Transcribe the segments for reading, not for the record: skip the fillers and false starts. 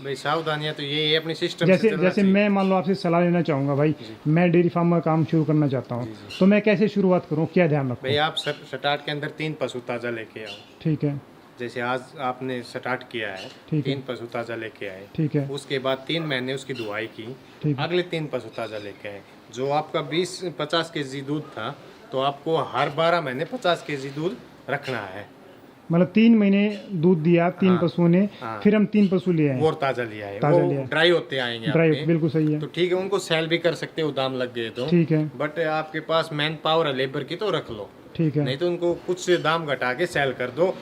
भाई सावधानियां तो यही है, अपनी सिस्टम जैसे से जैसे मैं मान लो आपसे सलाह लेना चाहूँगा भाई, मैं डेयरी फार्म का काम शुरू करना चाहता हूँ, तो मैं कैसे शुरुआत करूँ, क्या ध्यान रखूँ? भाई आप स्टार्ट के अंदर 3 पशु ताज़ा लेके आओ। ठीक है। जैसे आज आपने स्टार्ट किया है, ठीक है। 3 पशु ताज़ा लेके आए। ठीक है। उसके बाद 3 महीने उसकी धुआई की, ठीक है। अगले 3 पशु ताज़ा लेके आए। जो आपका 20-50 केजी दूध था, तो आपको हर 12 महीने 50 केजी दूध रखना है। मतलब 3 महीने दूध दिया 3 पशुओं ने, हाँ। फिर हम 3 पशु ले आए, और ताज़ा लिया है, ताज़ा वो लिया है। ड्राई होते आएंगे ड्राई, आपके। बिल्कुल सही है। तो ठीक है, उनको सेल भी कर सकते हो, दाम लग गए तो। ठीक है। बट आपके पास मैन पावर है लेबर की, तो रख लो। ठीक है। नहीं तो उनको कुछ दाम घटा के सेल कर दो,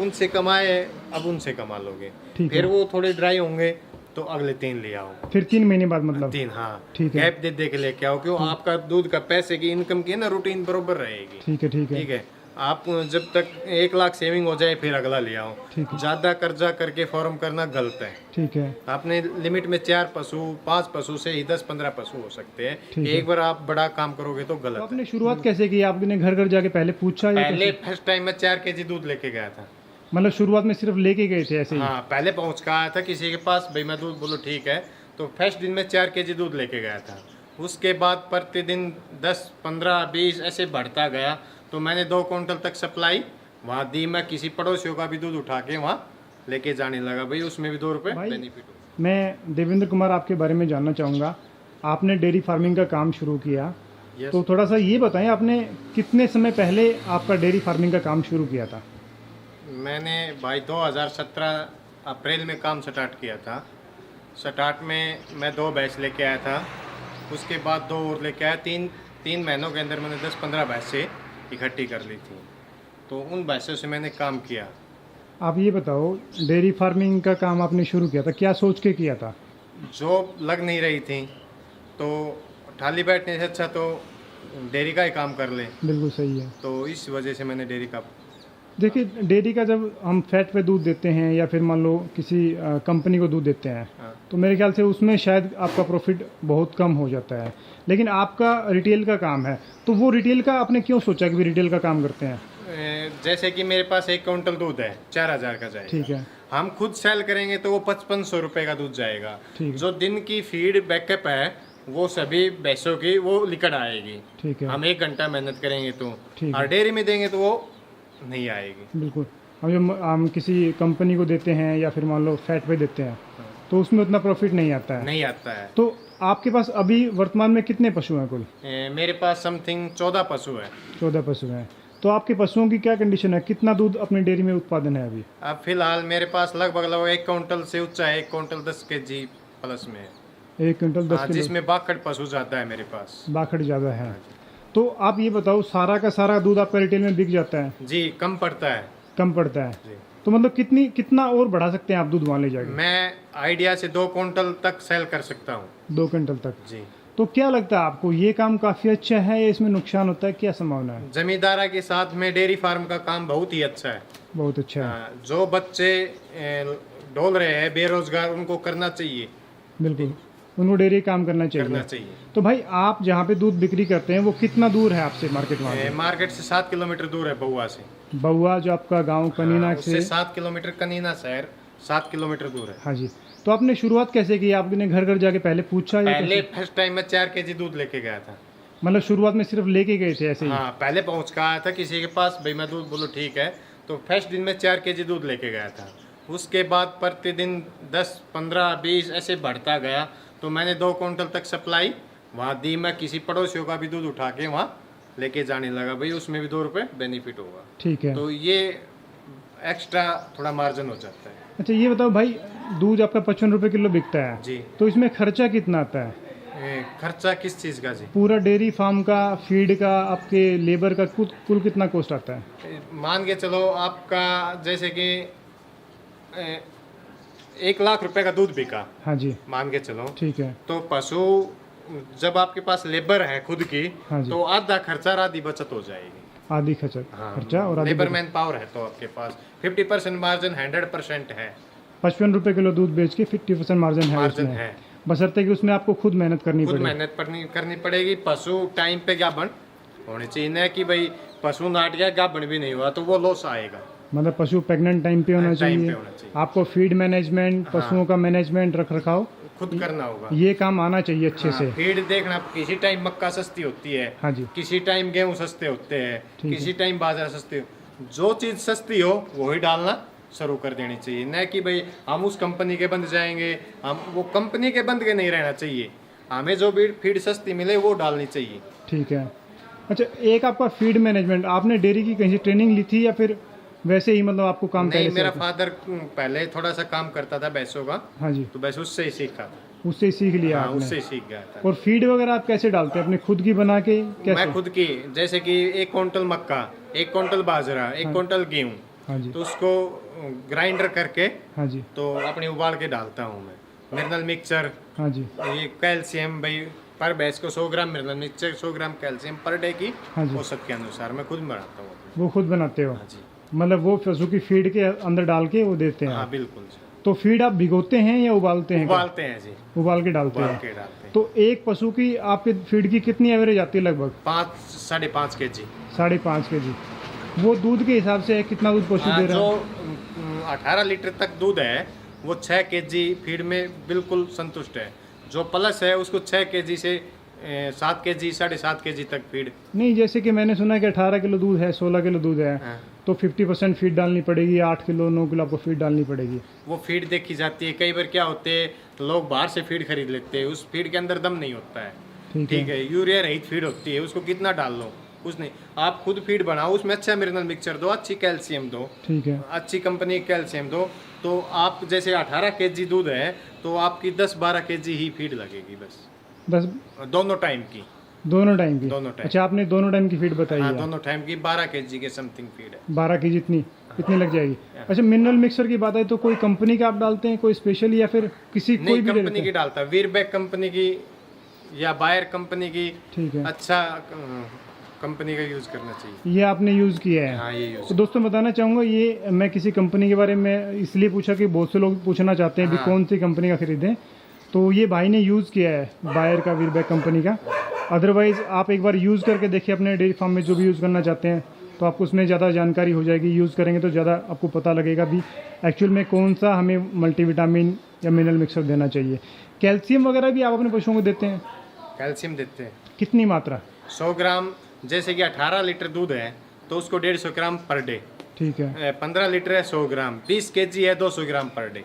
उनसे कमाए, अब उनसे कमा लोगे। ठीक फिर है। वो थोड़े ड्राई होंगे तो अगले 3 ले आओ। फिर 3 महीने बाद मतलब? 3, हाँ। ठीक है। गैप दे दे के लेके आओ, क्यों आपका दूध का पैसे की इनकम की ना रूटीन बरोबर रहेगी। ठीक है। ठीक है। ठीक है। आप जब तक 1 लाख सेविंग हो जाए फिर अगला ले आओ। ठीक है। ज्यादा कर्जा करके फॉर्म करना गलत है। ठीक है। आपने लिमिट में 4 पशु 5 पशु से ही 10-15 पशु हो सकते हैं। ठीक है। एक बार आप बड़ा काम करोगे तो तो गलत है। आपने शुरुआत कैसे की? आपने घर घर जाके पहले पूछा या पहले कैसे? फर्स्ट टाइम में 4 केजी दूध लेके गया था। मतलब शुरुआत में सिर्फ लेके गए थे ऐसे ही? हाँ, पहले पहुंच का आया था किसी के पास, भाई मैं दूध, बोलो ठीक है। तो फर्स्ट दिन में 4 केजी दूध लेके गया था। उसके बाद प्रतिदिन 10, 15, 20 ऐसे बढ़ता गया। तो मैंने 2 क्विंटल तक सप्लाई वहाँ दी। मैं किसी पड़ोसियों का भी दूध उठा के वहाँ लेके जाने लगा, भाई उसमें भी 2 रुपये बेनिफिट हो। मैं देवेंद्र कुमार आपके बारे में जानना चाहूँगा। आपने डेयरी फार्मिंग का काम शुरू किया, Yes. तो थोड़ा सा ये बताएं, आपने कितने समय पहले आपका डेयरी फार्मिंग का काम शुरू किया था? मैंने भाई 2017 अप्रैल में काम स्टार्ट किया था। स्टार्ट में मैं 2 बैच लेके आया था। उसके बाद 2 और लेके आया। 3 महीनों के अंदर मैंने 10-15 भैंसें इकट्ठी कर ली थी। तो उन भैंसों से मैंने काम किया। आप ये बताओ, डेयरी फार्मिंग का काम आपने शुरू किया था, क्या सोच के किया था? जॉब लग नहीं रही थी, तो खाली बैठने से अच्छा तो डेयरी का ही काम कर ले। बिल्कुल सही है। तो इस वजह से मैंने डेयरी का। देखिए, डेयरी का जब हम फैट पे दूध देते हैं या फिर मान लो किसी कंपनी को दूध देते हैं, हाँ। तो मेरे ख्याल से उसमें शायद आपका प्रॉफिट बहुत कम हो जाता है। लेकिन आपका रिटेल का काम है, तो वो रिटेल का आपने क्यों सोचा कि रिटेल का काम करते हैं? जैसे कि मेरे पास 1 क्विंटल दूध है, 4000 का जाएगा। ठीक है। हम खुद सेल करेंगे तो वो 5500 रुपये का दूध जाएगा। ठीक है। जो दिन की फीड बैकअप है वो सभी भैंसों की वो लिकड़ आएगी। ठीक है। हम 1 घंटा मेहनत करेंगे तो, ठीक है। और डेयरी में देंगे तो वो नहीं आएगी। बिल्कुल। हम किसी कंपनी को देते हैं या फिर मान लो फैट पे देते हैं, तो उसमें उतना प्रॉफिट नहीं आता है। नहीं आता है। तो आपके पास अभी वर्तमान में कितने पशु हैं कुल? मेरे पास समथिंग 14 पशु है। 14 पशु हैं। तो आपके पशुओं की क्या कंडीशन है? कितना दूध अपनी डेयरी में उत्पादन है अभी? अब फिलहाल मेरे पास लगभग 1 क्विंटल से ऊंचा है, 1 क्विंटल 10 केजी प्लस में है। 1 क्विंटल 10 किलो? जिसमें बाखड़ पशु जाता है मेरे पास। बाखड़ ज़्यादा है। तो आप ये बताओ, सारा का सारा दूध आपका रिटेल में बिक जाता है? जी, कम पड़ता है। कम पड़ता है। जी। तो मतलब कितना और बढ़ा सकते हैं आप दूध वहाँ ले जाके? मैं आइडिया से 2 क्विंटल तक सेल कर सकता हूँ। 2 क्विंटल तक? जी। तो क्या लगता है आपको, ये काम काफ़ी अच्छा है या इसमें नुकसान होता है, क्या संभावना है? जमींदारा के साथ में डेयरी फार्म का काम बहुत ही अच्छा है। बहुत अच्छा है। हाँ, जो बच्चे डोल रहे हैं बेरोजगार, उनको करना चाहिए। बिल्कुल, उनको डेयरी काम करना करना चाहिए। चाहिए। तो भाई, आप जहाँ पे दूध बिक्री करते हैं वो कितना दूर है आपसे मार्केट में? मार्केट से 7 किलोमीटर दूर है बउआ से। बउआ जो आपका गांव कनीना हाँ, से? उससे 7 किलोमीटर, कनीना शहर 7 किलोमीटर दूर है। हाँ जी। तो आपने शुरुआत कैसे की? आपने घर घर जाके पहले पूछा या पहले कैसे? फर्स्ट टाइम में 4 केजी दूध लेके गया था। मतलब शुरुआत में सिर्फ लेके गए थे ऐसे ही? हाँ, पहले पहुंच का आया था किसी के पास, भाई मैं दूध, बोलो ठीक है। तो फर्स्ट दिन में 4 केजी दूध लेके गया था। उसके बाद प्रतिदिन 10, 15, 20 ऐसे बढ़ता गया। तो मैंने 2 क्विंटल तक सप्लाई वहाँ दी। मैं किसी पड़ोसियों का भी दूध उठा के वहाँ लेके जाने लगा, भाई उसमें भी 2 रुपये बेनिफिट होगा। ठीक है। तो ये एक्स्ट्रा थोड़ा मार्जिन हो जाता है। अच्छा, ये बताओ भाई, दूध आपका 55 रुपये किलो बिकता है जी। तो इसमें खर्चा कितना आता है? खर्चा किस चीज़ का जी? पूरा डेयरी फार्म का, फीड का, आपके लेबर का कुल कितना कॉस्ट आता है? मान के चलो आपका जैसे कि 1 लाख रुपए का दूध बिका, हाँ जी। मान के चलो। ठीक है। तो पशु जब आपके पास लेबर है खुद की, हाँ जी। तो आधा खर्चा, आधी बचत हो जाएगी। आधी खर्चा और आधी लेबर बचत। मैन पावर है तो आपके पास 50% मार्जिन 100% है। 55 रुपये किलो दूध बेच के 50% मार्जिन है मार्जिन उसमें। है। बशर्ते कि उसमें आपको खुद मेहनत करनी खुद पड़े। मेहनत करनी पड़ेगी। पशु टाइम पे गाभण होने चाहिए, न कि भाई पशु नाट गया गाभण भी नहीं हुआ तो वो लॉस आएगा। मतलब पशु प्रेग्नेंट टाइम पे होना टाइम चाहिए। पे होना चाहिए। आपको फीड मैनेजमेंट, पशुओं का मैनेजमेंट, रख रखाव, खुद करना होगा। ये काम आना चाहिए अच्छे हाँ, से। फीड देखना, किसी टाइम मक्का सस्ती होती है, हाँ जी। किसी टाइम गेहूं सस्ते होते हैं, ठीक है। किसी टाइम बाजरा सस्ते हो। जो चीज़ सस्ती हो वही डालना शुरू कर देनी चाहिए, न कि भाई हम उस कंपनी के बंद जाएंगे, हम वो कंपनी के बंद के नहीं रहना चाहिए। हमें जो भी फीड सस्ती मिले वो डालनी चाहिए। ठीक है। अच्छा, एक आपका फीड मैनेजमेंट, आपने डेयरी की कहीं से ट्रेनिंग ली थी या फिर वैसे ही मतलब आपको काम नहीं, पहले से मेरा आता? फादर पहले थोड़ा सा काम करता था भैंसों का, हाँ जी, तो बस उससे ही सीखा था। उससे ही सीख लिया हाँ, आपने। उससे ही सीख गया था। और फीड वगैरह आप कैसे डालते हैं? अपने खुद की बना के कैसे? मैं खुद की, जैसे कि 1 क्विंटल मक्का, 1 क्विंटल बाजरा, 1 क्विंटल गेहूँ, हाँ जी, तो उसको ग्राइंडर करके हाँ जी, तो अपने उबाल के डालता हूँ मैं। मिनरल मिक्सचर, हाँ जी, ये कैल्शियम भाई पर भैंस को 100 gram mineral mixture, 100 gram calcium per day की हाँ जी। औसत के अनुसार मैं खुद बनाता हूँ। वो खुद बनाते हो? हाँ जी, मतलब वो पशु की फीड के अंदर डाल के वो देते हैं हाँ आप? बिल्कुल जी। तो फीड आप भिगोते हैं या उबालते हैं? उबालते हैं जी, उबाल के डालते उबाल हैं। के डालते हैं। तो एक पशु की आपके फीड की कितनी एवरेज आती है? लगभग 5-5.5 kg। 5.5 kg। वो दूध के हिसाब से है, कितना दूध पशु दे रहा जो है? 18 लीटर तक दूध है वो 6 kg फीड में बिल्कुल संतुष्ट है। जो प्लस है उसको 6 kg से 7 kg 7.5 kg तक फीड। नहीं, जैसे कि मैंने सुना है कि 18 किलो दूध है, 16 किलो दूध है, हाँ, तो 50% फीड डालनी पड़ेगी, 8 किलो 9 किलो आपको फीड डालनी पड़ेगी। वो फीड देखी जाती है। कई बार क्या होते हैं, लोग बाहर से फीड खरीद लेते हैं, उस फीड के अंदर दम नहीं होता है। ठीक है, यूरिया रहित फीड होती है, उसको कितना डाल लो कुछ नहीं। आप खुद फीड बनाओ, उसमें अच्छा मिनरल मिक्सचर दो, अच्छी कैल्शियम दो, ठीक है, अच्छी कंपनी की कैल्शियम दो, तो आप जैसे 18 kg दूध है तो आपकी 10-12 kg ही फीड लगेगी बस, बस दोनों टाइम की। दोनों टाइम की? दोनों टाइम। अच्छा, आपने दोनों टाइम की फीड बताई हाँ, है। दोनों टाइम की 12 kg के समथिंग फीड है। 12 की जितनी इतनी लग जाएगी। अच्छा, मिनरल मिक्सर की बात है तो कोई कंपनी का आप डालते हैं, कोई स्पेशल, या फिर किसी कोई नहीं, भी ले लेते कंपनी की हैं? डालता, वीरबैक कंपनी की या बायर कंपनी की, ठीक है, अच्छा कंपनी का यूज करना चाहिए। ये आपने यूज़ किया है? हाँ, ये यूज। तो दोस्तों बताना चाहूँगा, ये मैं किसी कंपनी के बारे में इसलिए पूछा कि बहुत से लोग पूछना चाहते हैं भी हाँ। कौन सी कंपनी का खरीदें, तो ये भाई ने यूज़ किया है बायर का, वीरबैक कंपनी का। अदरवाइज़ आप एक बार यूज़ करके देखिए अपने डेयरी फार्म में, जो भी यूज़ करना चाहते हैं, तो आपको उसमें ज़्यादा जानकारी हो जाएगी। यूज़ करेंगे तो ज़्यादा आपको पता लगेगा भी एक्चुअल में कौन सा हमें मल्टीविटामिन या मिनरल मिक्सर देना चाहिए। कैल्शियम वगैरह भी आप अपने पशुओं को देते हैं? कैल्शियम देते हैं कितनी मात्रा? 100 ग्राम, जैसे कि 18 लीटर दूध है तो उसको 150 ग्राम पर डे। ठीक है, 15 लीटर है 100 ग्राम, 20 kg है 200 ग्राम पर डे।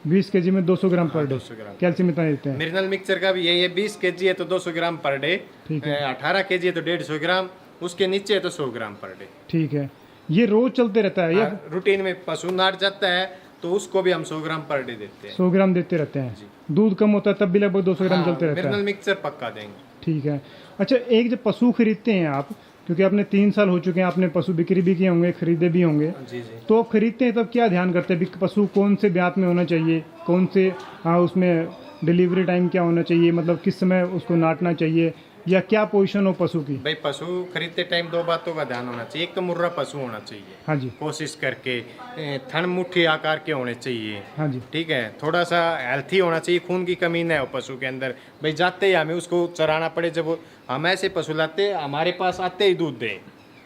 20 kg में 200 ग्राम पर डे 200 ग्राम। कैल्शियम इतना देते हैं? मिनरल मिक्सचर का भी यही है, 20 kg है तो 200 ग्राम पर डे, ठीक है। 18 kg है तो 150 ग्राम, उसके नीचे है तो 100 ग्राम पर डे। ठीक है, ये रोज़ चलते रहता है या रूटीन में पशु नाट जाता है तो उसको भी हम 100 ग्राम पर डे देते हैं। 100 ग्राम देते रहते हैं? दूध कम होता है तब भी लगभग 200 ग्राम चलते रहता है? मिनरल मिक्सचर पक्का देंगे। ठीक है। अच्छा, एक जब पशु खरीदते हैं आप, क्योंकि आपने 3 साल हो चुके हैं, आपने पशु बिक्री भी किए होंगे, खरीदे भी होंगे, जी जी। तो आप खरीदते हैं तब क्या ध्यान करते हैं भी पशु कौन से ब्यात में होना चाहिए, कौन से उसमें डिलीवरी टाइम क्या होना चाहिए, मतलब किस समय उसको नाटना चाहिए, या क्या पोजीशन हो पशु की? भाई पशु खरीदते टाइम 2 बातों का ध्यान होना चाहिए। एक तो मुर्रा पशु होना चाहिए, हाँ जी, कोशिश करके थन मुट्ठी आकार के होने चाहिए। हाँ जी, ठीक है, थोड़ा सा हेल्थी होना चाहिए, खून की कमी न हो पशु के अंदर। भाई जाते ही हमें उसको चराना पड़े, जब हम ऐसे पशु लाते हमारे पास आते ही दूध दे।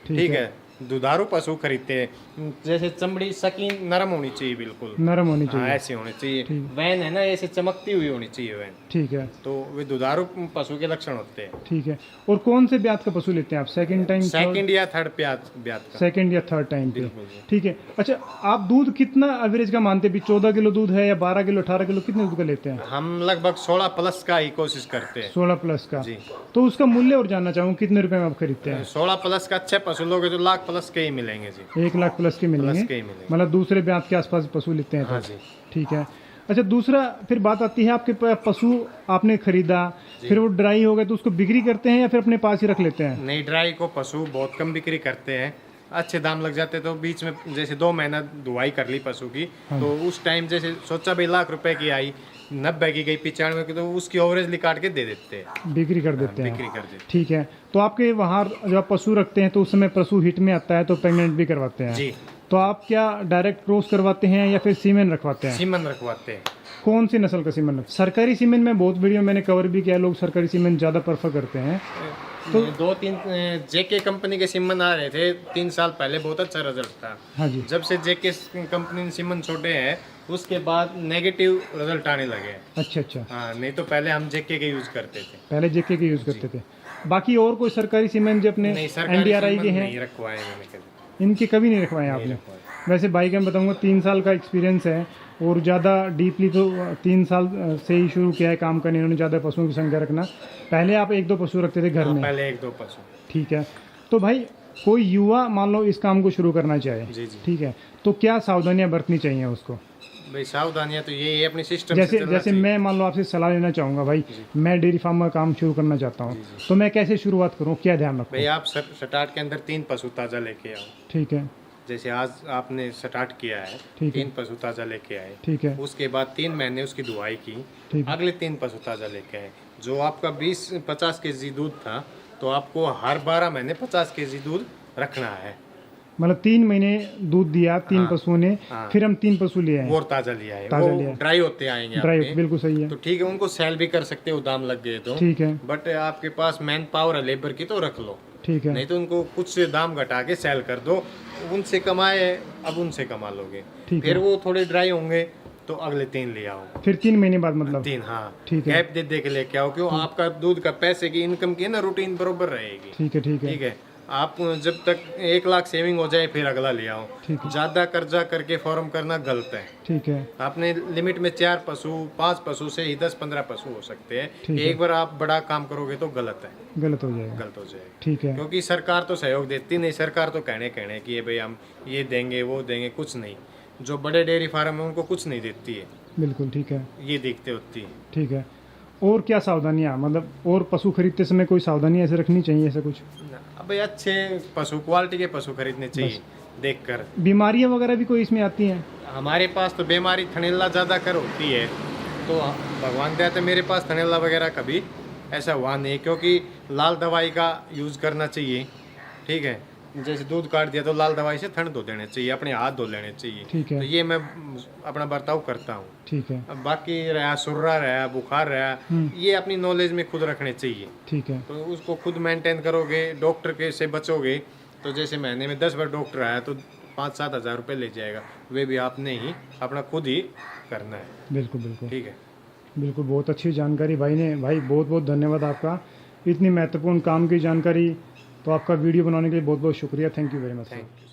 ठीक है, दुधारू पशु खरीदते हैं, जैसे चमड़ी सकीन नरम होनी चाहिए, बिल्कुल नरम होनी हाँ, चाहिए। ऐसी होनी चाहिए। ठीक। वैन है ना, ऐसे चमकती हुई होनी चाहिए वैन, ठीक है, तो वे दुधारू पशु के लक्षण होते हैं। ठीक है। और कौन से ब्यात का पशु लेते हैं आप? Second time? सेकंड या थर्ड ब्यात का। सेकंड या थर्ड टाइम पे? बिल्कुल जी। ठीक है। अच्छा, आप दूध कितना एवरेज का मानते हैं भी? 14 किलो दूध है या 12 किलो, 18 किलो, कितने दूध का लेते हैं? हम लगभग 16 प्लस का ही कोशिश करते हैं। 16 प्लस का? जी। तो उसका मूल्य और जानना चाहूँ, कितने रुपए में आप खरीदते हैं? 16 प्लस का अच्छे पशु लोगे तो लाख प्लस के ही मिलेंगे जी। 1 लाख प्लस के मिलेंगे? प्लस के ही मिलेंगे। मतलब दूसरे ब्यात के आसपास पशु लेते हैं तो? हाँ जी। ठीक है। अच्छा, दूसरा फिर बात आती है, आपके पशु आपने खरीदा, फिर वो ड्राई हो गए तो उसको बिक्री करते हैं या फिर अपने पास ही रख लेते हैं? नहीं, ड्राई को पशु बहुत कम बिक्री करते हैं, अच्छे दाम लग जाते हैं। तो बीच में जैसे 2 महीना धुआई कर ली पशु की, तो उस टाइम जैसे सोचा भाई लाख रुपए की आई, 90 की गई, 95 की, तो उसकी ओवरेज निकाल के दे देते हैं, बिक्री कर देते हैं? बिक्री कर देते ठीक है। तो आपके वहाँ जब आप पशु रखते हैं तो उस समय पशु हिट में आता है तो प्रेग्नेंट भी करवाते हैं? जी। तो आप क्या डायरेक्ट क्रॉस करवाते हैं या फिर सीमेन रखवाते हैं? सीमन रखवाते हैं। कौन सी नस्ल का सीमेन? सरकारी सीमेन में बहुत वीडियो मैंने कवर भी किया, लोग सरकारी सीमेन ज़्यादा प्रेफर करते हैं। तो दो तीन जेके कंपनी के सिमन आ रहे थे 3 साल पहले, बहुत अच्छा रिजल्ट था। हाँ जी। जब से जेके कंपनी ने सिमन छोड़े हैं उसके बाद नेगेटिव रिजल्ट आने लगे हैं। अच्छा अच्छा, हाँ, नहीं तो पहले हम जेके के यूज करते थे। पहले जेके के यूज़ करते थे। बाकी और कोई सरकारी सीमेंट जो अपने नहीं, सरकारी एनडीआरआई सिमन के हैं नहीं रखवाए मैंने कभी। इनके कभी नहीं रखवाए नहीं आपने? रखवाए। वैसे भाई का मैं बताऊंगा 3 साल का एक्सपीरियंस है और ज़्यादा डीपली तो 3 साल से ही शुरू किया है काम करने इन्होंने, ज़्यादा पशुओं की संख्या रखना। पहले आप 1-2 पशु रखते थे घर हाँ, में? पहले 1-2 पशु। ठीक है। तो भाई कोई युवा मान लो इस काम को शुरू करना चाहे, जी जी। ठीक है, तो क्या सावधानियां बरतनी चाहिए उसको? भाई सावधानियां तो यही है, अपनी सिस्टम जैसे जैसे मैं मान लो आपसे सलाह लेना चाहूँगा भाई, मैं डेयरी फार्म का काम शुरू करना चाहता हूँ, तो मैं कैसे शुरुआत करूँ, क्या ध्यान रखूँ? भाई आप स्टार्ट के अंदर 3 पशु ताज़ा लेके आओ। ठीक है। जैसे आज आपने स्टार्ट किया है, ठीक है। 3 पशु ताज़ा लेके आए। ठीक है। उसके बाद 3 महीने उसकी दुआई की, ठीक है। अगले 3 पशु ताज़ा लेके आए। जो आपका 20-50 केजी दूध था, तो आपको हर 12 महीने 50 केजी दूध रखना है। मतलब 3 महीने दूध दिया 3 हाँ, पशुओं ने, हाँ। फिर हम 3 पशु लिए हैं। और ताज़ा लिया है, ताज़ा वो लिया है। ड्राई होते आएंगे ड्राई, आपके। बिल्कुल सही है। तो ठीक है, उनको सेल भी कर सकते हो दाम लग गए तो। ठीक है। बट आपके पास मैन पावर है लेबर की, तो रख लो। ठीक है। नहीं तो उनको कुछ से दाम घटा के सेल कर दो, उनसे कमाए, अब उनसे कमा लोगे। ठीक फिर है। वो थोड़े ड्राई होंगे तो अगले 3 ले आओ। फिर 3 महीने बाद मतलब? 3, हाँ। ठीक है। गैप दे के लेके आओ, क्यों आपका दूध का पैसे की इनकम की है ना, रूटीन बरोबर रहेगी। ठीक है। ठीक है। ठीक है। आप जब तक 1 लाख सेविंग हो जाए फिर अगला ले आओ। ठीक है। ज्यादा कर्जा करके फॉर्म करना गलत है। ठीक है। आपने लिमिट में 4 पशु 5 पशु से ही 10-15 पशु हो सकते हैं। ठीक है। एक बार आप बड़ा काम करोगे तो गलत है, गलत हो जाएगा। गलत हो जाएगा। ठीक है। क्योंकि सरकार तो सहयोग देती नहीं, सरकार तो कहने कि ये भाई हम ये देंगे वो देंगे, कुछ नहीं। जो बड़े डेयरी फार्म है उनको कुछ नहीं देती है, बिल्कुल ठीक है। ये देखते होती है। ठीक है। और क्या सावधानियाँ, मतलब और पशु खरीदते समय कोई सावधानी ऐसे रखनी चाहिए, ऐसा कुछ? अब भाई अच्छे पशु, क्वालिटी के पशु खरीदने चाहिए देखकर। बीमारियाँ वगैरह भी कोई इसमें आती हैं? हमारे पास तो बीमारी थनेला ज़्यादा कर होती है, तो भगवान दया तो मेरे पास थनेला वगैरह कभी ऐसा हुआ नहीं, क्योंकि लाल दवाई का यूज़ करना चाहिए। ठीक है, जैसे दूध काट दिया तो लाल दवाई से थन धो देने चाहिए, अपने हाथ धो लेने चाहिए। ठीक है। तो ये मैं अपना बर्ताव करता हूँ। ठीक है। अब बाकी रहा सुर्रा रहा बुखार रहा, ये अपनी नॉलेज में खुद रखने चाहिए। ठीक है। तो उसको खुद मेंटेन करोगे, डॉक्टर के से बचोगे, तो जैसे महीने में 10 बार डॉक्टर आया तो 5-7 हज़ार रुपये ले जाएगा, वे भी आपने ही अपना खुद ही करना है। बिल्कुल बिल्कुल। ठीक है। बिल्कुल, बहुत अच्छी जानकारी भाई ने। भाई बहुत बहुत धन्यवाद आपका, इतनी महत्वपूर्ण काम की जानकारी। तो आपका वीडियो बनाने के लिए बहुत बहुत शुक्रिया। Thank you very much. Thank you.